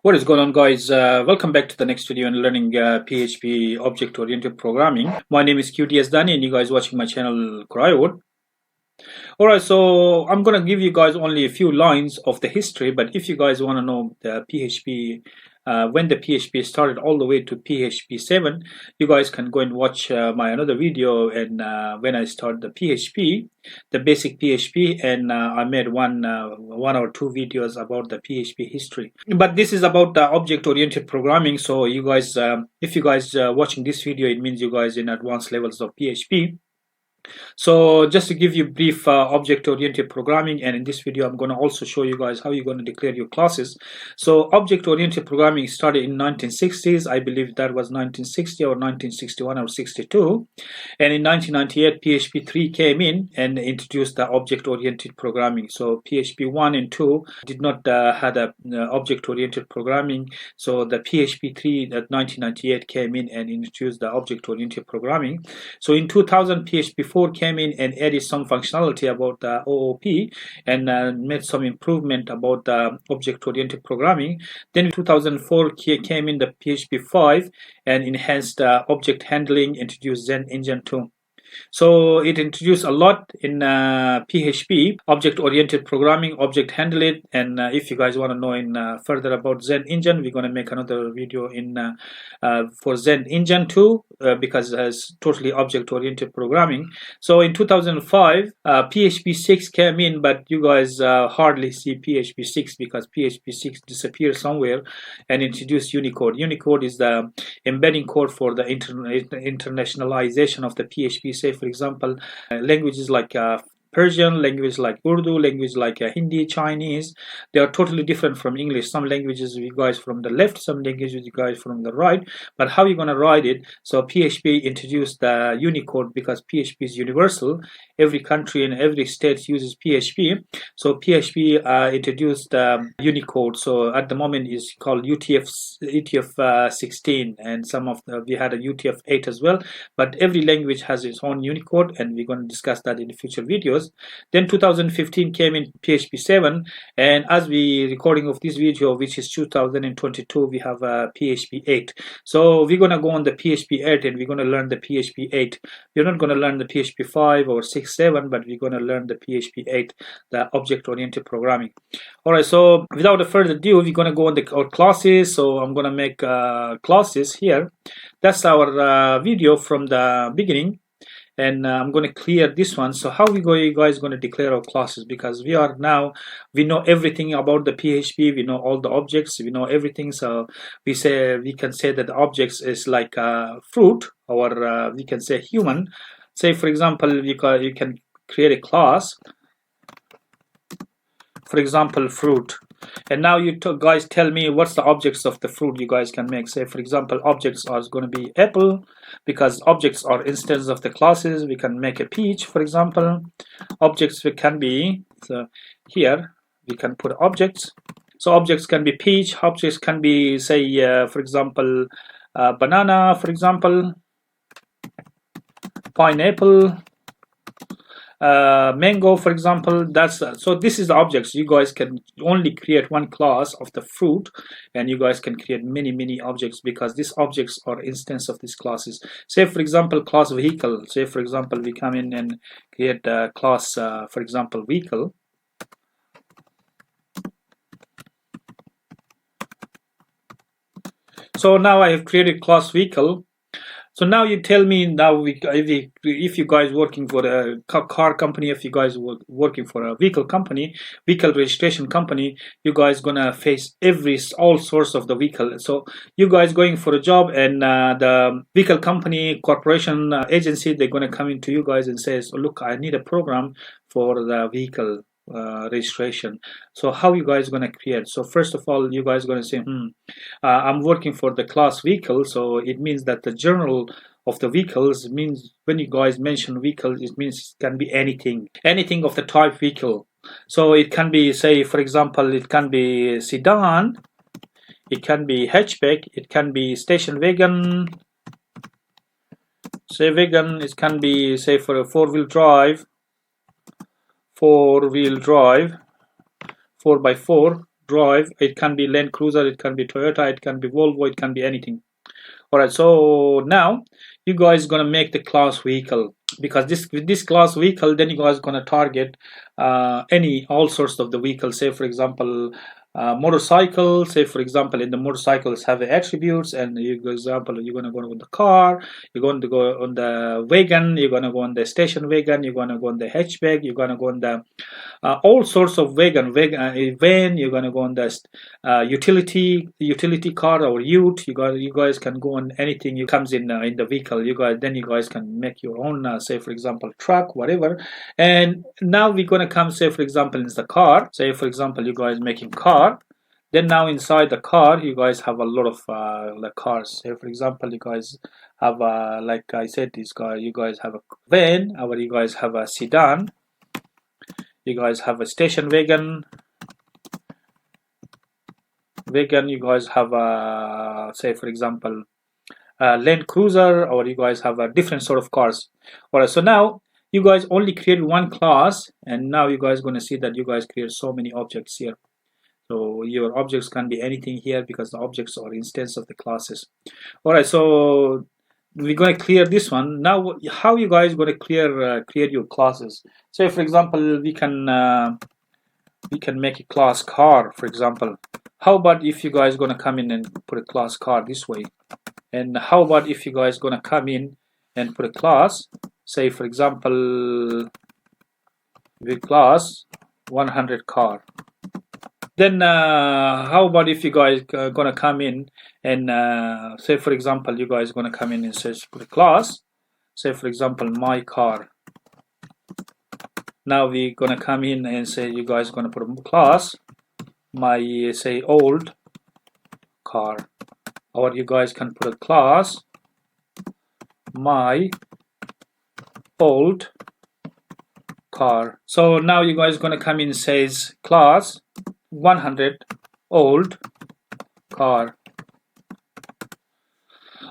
What is going on, guys? Welcome back to the next video and learning PHP object-oriented programming. My name is QTS Danny and you guys watching my channel Crywood. Alright, so I'm gonna give you guys only a few lines of the history, but if you guys want to know the PHP, when the PHP started all the way to PHP 7, you guys can go and watch my another video and when I started the PHP, the basic PHP, and I made one or two videos about the PHP history. But this is about the object-oriented programming, so you guys, if you guys watching this video, it means you guys in advanced levels of PHP. So just to give you brief object-oriented programming, and in this video I'm going to also show you guys how you're going to declare your classes. So object-oriented programming started in 1960s. I believe that was 1960 or 1961 or 62, and in 1998 PHP 3 came in and introduced the object-oriented programming. So PHP 1 and 2 did not had a object-oriented programming, so the PHP 3 at 1998 came in and introduced the object-oriented programming. So in 2000 PHP 4 came in and added some functionality about the OOP and made some improvement about the object-oriented programming. Then in 2004 came in the PHP 5 and enhanced object handling, introduced Zen Engine 2. So it introduced a lot in PHP, object-oriented programming, object handling, and if you guys want to know in further about Zen Engine, we're going to make another video in for Zen Engine 2 because it has totally object-oriented programming. So in 2005, PHP 6 came in, but you guys hardly see PHP 6 because PHP 6 disappeared somewhere and introduced Unicode. Unicode is the embedding code for the internationalization of the PHP. Say for example, languages like Persian, language like Urdu, language like Hindi, Chinese, they are totally different from English. Some languages you guys from the left, some languages you guys from the right, but how you going to write it? So PHP introduced the Unicode because PHP is universal. Every country and every state uses PHP. So PHP introduced Unicode. So at the moment is called UTF 16, and some of we had a UTF 8 as well. But every language has its own Unicode, and we're going to discuss that in the future videos. Then 2015 came in PHP 7, and as we recording of this video, which is 2022, we have PHP 8. So we're going to go on the PHP 8 and we're going to learn the PHP 8. We're not going to learn the PHP 5 or 6, 7, but we're going to learn the PHP 8, the object-oriented programming. Alright, so without a further ado, we're going to go on our classes. So I'm going to make classes here. That's our video from the beginning. And I'm going to clear this one. So how you guys going to declare our classes? Because we know everything about the PHP, we know all the objects, we know everything. So we can say that the objects is like fruit, or we can say human. Say for example, you can create a class, for example fruit, and now you guys tell me what's the objects of the fruit you guys can make. Say for example, objects are going to be apple, because objects are instances of the classes. We can make a peach, for example. Objects can be, so here we can put objects. So objects can be peach, objects can be, say for example, banana, for example, pineapple, mango, for example. That's so this is the objects. You guys can only create one class of the fruit, and you guys can create many objects because these objects are instance of these classes. Say for example, class vehicle. Say for example, we come in and create a class for example vehicle. So now I have created class vehicle. So now you tell me now if you guys working for a car company, if you guys working for a vehicle company, vehicle registration company, you guys gonna face all sorts of the vehicle. So you guys going for a job, and the vehicle company, corporation, agency, they're gonna come into you guys and says, oh, look, I need a program for the vehicle registration. So how you guys gonna create? So first of all, you guys gonna say, I'm working for the class vehicle, so it means that the journal of the vehicles means when you guys mention vehicle, it means it can be anything of the type vehicle. So it can be, say for example, it can be sedan, it can be hatchback, it can be station wagon, say wagon, it can be, say, for a four-wheel drive, 4x4, drive. It can be Land Cruiser, it can be Toyota, it can be Volvo, it can be anything. Alright, so now you guys gonna make the class vehicle, because with this class vehicle, then you guys gonna target all sorts of the vehicles. Say for example, motorcycle. Say for example, in the motorcycles have the attributes, and for example, you're gonna go on the car, you're going to go on the wagon, you're gonna go on the station wagon, you're gonna go on the hatchback, you're gonna go on the all sorts of van. You're gonna go on the utility car or ute. You guys can go on anything you comes in the vehicle. You guys can make your own say for example truck, whatever. And now we're gonna come, say for example, in the car. Say for example, you guys making car. Then now inside the car, you guys have a lot of like cars. Say for example, you guys have like I said, this car. You guys have a van, or you guys have a sedan. You guys have a station wagon. You guys have a, say for example, Land Cruiser, or you guys have a different sort of cars. Alright, so now you guys only create one class, and now you guys gonna see that you guys create so many objects here. So your objects can be anything here, because the objects are instance of the classes. Alright, so we're going to clear this one. Now how you guys going to create your classes? Say for example, we can make a class car, for example. How about if you guys going to come in and put a class car this way? And how about if you guys going to come in and put a class, say for example, with class 100 car? Then how about if you guys gonna come in and say for example, you guys gonna come in and say put a class, say for example, my car. Now we gonna come in and say you guys gonna put a class my, say, old car, or you guys can put a class my old car. So now you guys gonna come in and says class 100 old car.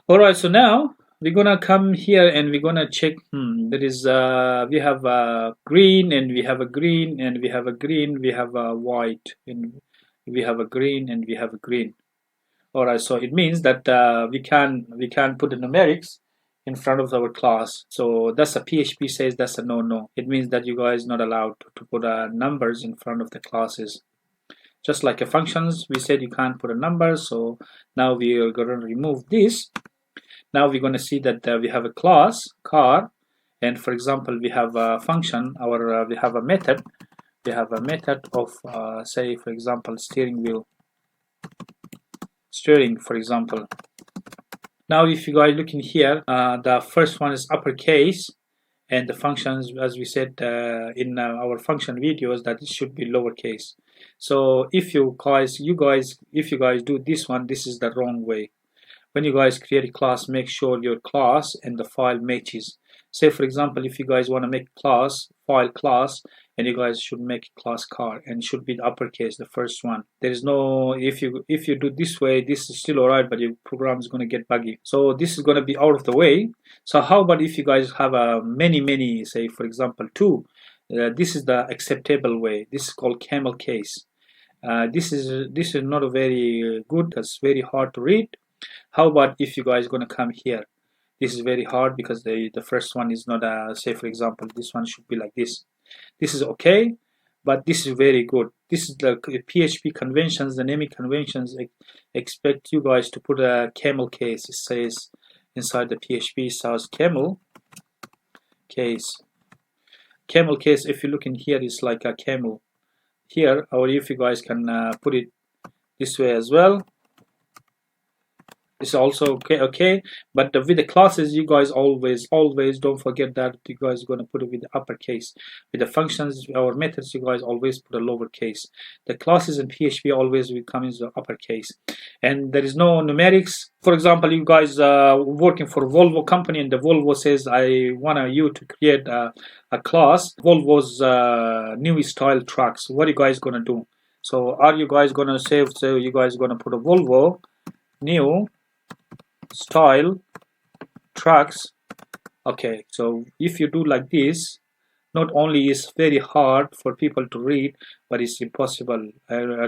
Alright, so now we're gonna come here and we're gonna check. There is we have a green, and we have a green, and we have a green, we have a white, and we have a green, and we have a green. Alright, so it means that we can put the numerics in front of our class. So that's a PHP says that's a no. It means that you guys not allowed to put numbers in front of the classes. Just like a functions, we said you can't put a number. So now we are going to remove this. Now we're going to see that we have a class car, and for example we have a function, or we have a method. We have a method of say for example steering wheel, steering, for example. Now if you guys look in here, the first one is uppercase, and the functions, as we said in our function videos, that it should be lowercase. So if you guys do this one, this is the wrong way. When you guys create a class, make sure your class and the file matches. Say for example, if you guys want to make class file class, and you guys should make class car, and should be the uppercase, the first one. There is no, if you do this way, this is still alright, but your program is going to get buggy. So this is going to be out of the way. So how about if you guys have many, say for example 2, this is the acceptable way. This is called camel case. This is not a very good, it's very hard to read. How about if you guys going to come here? This is very hard because the first one is not say for example, this one should be like this. This is okay, but this is very good. This is the PHP conventions, the naming conventions expect you guys to put a camel case. It says inside the PHP says camel case. Camel case, if you look in here, is like a camel here, or if you guys can put it this way as well. It's also okay, but with the classes, you guys always don't forget that you guys are going to put it with the uppercase. With the functions or methods, you guys always put a lowercase. The classes in PHP always will come in the uppercase, and there is no numerics. For example, you guys working for Volvo company, and the Volvo says I want you to create a class Volvo's new style trucks. What are you guys gonna do? So are you guys gonna save? So you guys gonna put a Volvo new style trucks. Okay, so if you do like this, not only is very hard for people to read, but it's impossible.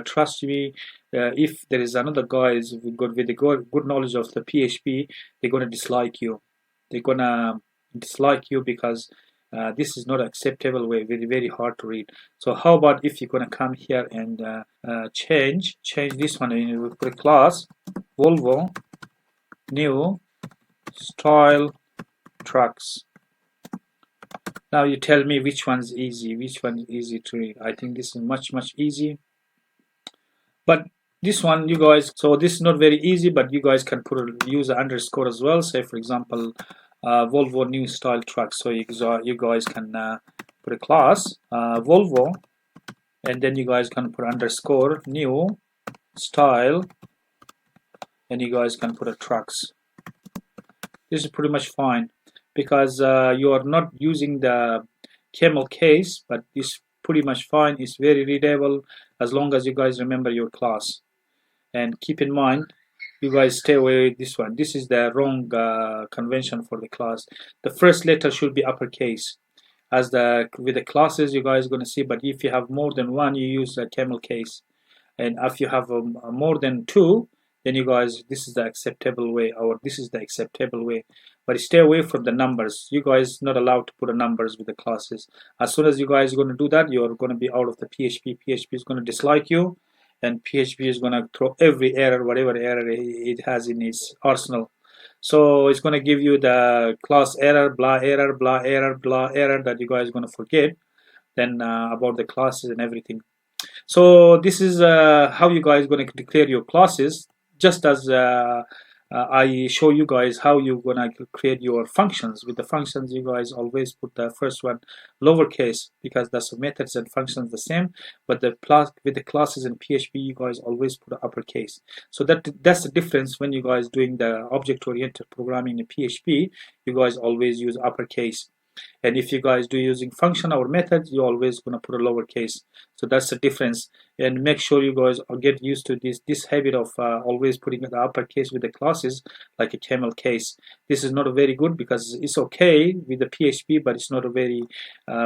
Trust me, if there is another guys with the good knowledge of the PHP, they're gonna dislike you. They're gonna dislike you because this is not acceptable way, very hard to read. So how about if you're gonna come here and change this one, and we put a class Volvo new style trucks. Now you tell me which one's easy, which one is easy to read. I think this is much easy, but this one, you guys, so this is not very easy, but you guys can use an underscore as well. Say for example Volvo new style trucks. So you guys can put a class Volvo, and then you guys can put underscore new style, and you guys can put a trucks. This is pretty much fine because you are not using the camel case, but this pretty much fine. It's very readable as long as you guys remember your class. And keep in mind, you guys stay away with this one. This is the wrong convention for the class. The first letter should be uppercase. As with the classes, you guys gonna see. But if you have more than one, you use a camel case. And if you have more than two, then you guys, this is the acceptable way, or this is the acceptable way. But stay away from the numbers. You guys not allowed to put the numbers with the classes. As soon as you guys are going to do that, you're going to be out of the PHP. PHP is going to dislike you, and PHP is going to throw every error, whatever error it has in its arsenal. So it's going to give you the class error, blah error, blah error, blah error, that you guys are going to forget then about the classes and everything. So this is how you guys going to declare your classes, just as I show you guys how you're gonna create your functions. With the functions, you guys always put the first one lowercase because that's the methods and functions the same, but with the classes in PHP, you guys always put uppercase. So that's the difference. When you guys doing the object-oriented programming in PHP, you guys always use uppercase. And if you guys do using function or method, you're always going to put a lowercase. So that's the difference. And make sure you guys get used to this habit of always putting the uppercase with the classes, like a camel case. This is not a very good, because it's okay with the PHP, but it's not a very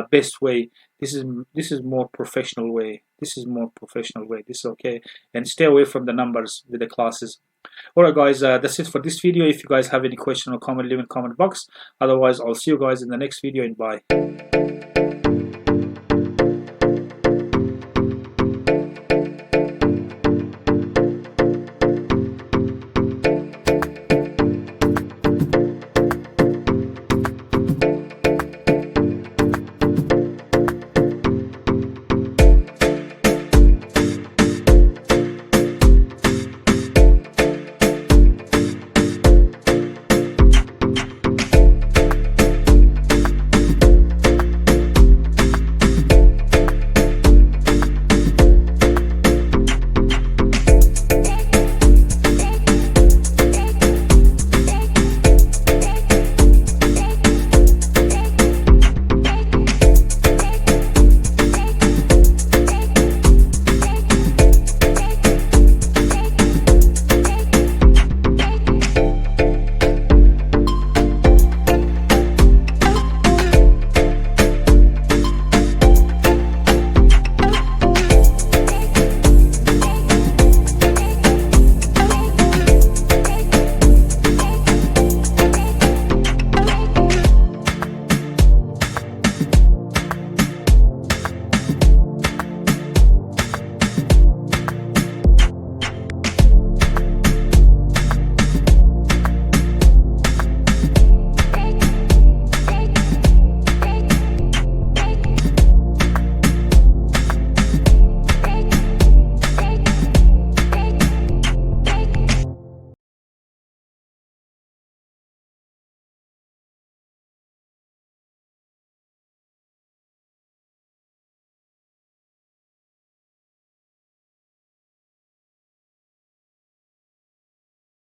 best way. This is more professional way. This is more professional way. This is okay. And stay away from the numbers with the classes. Alright guys, that's it for this video. If you guys have any question or comment, leave in the comment box. Otherwise, I'll see you guys in the next video, and bye.